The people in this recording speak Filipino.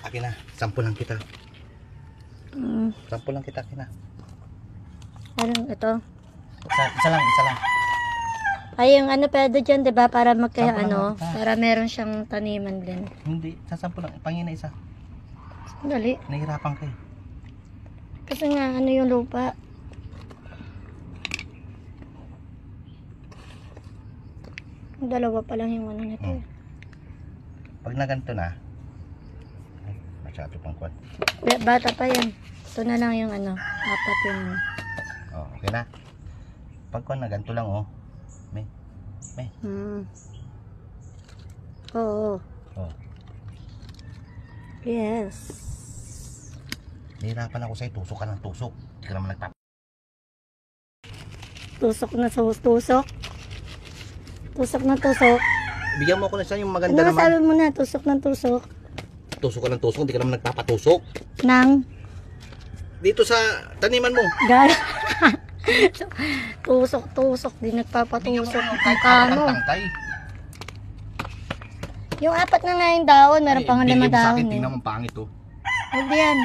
Akin na, sample lang kita. Sample lang kita, akin na. Anong ito? Isa lang. Ay, yung ano pwede dyan, diba? Para magkaya Sample lang ano, kita. para meron siyang taniman din. Hindi, sasample lang. Pangin na isa. Dali. Nahihirapan ka eh. Kasi nga, ano yung lupa. Dalawa pa lang yung ano nito. Pag na ganito na, ay, masyado pang kwan. Bata pa yan. Ito na lang yung ano, apat yung... Oh, okay na. Pag kwan na ganito lang oh. May. Oo. Oh. Yes. Nahihirapan ako sa'yo, tusok ka ng tusok. Hindi ka naman Tusok na tusok. Tusok na tusok. Bigyan mo ako na isa yung maganda Ano naman. sabi mo na, tusok ng tusok. Tusok ka ng tusok, hindi ka naman nagpapatusok. Nang? Dito sa taniman mo. Gala. Tusok, di nagpapatusok. Ang kano. Tangkay. Yung apat na nga yung dahon, meron pang Binigay lima mo sa dahon akin, eh. tingnan mo pangit oh. Huwag yan.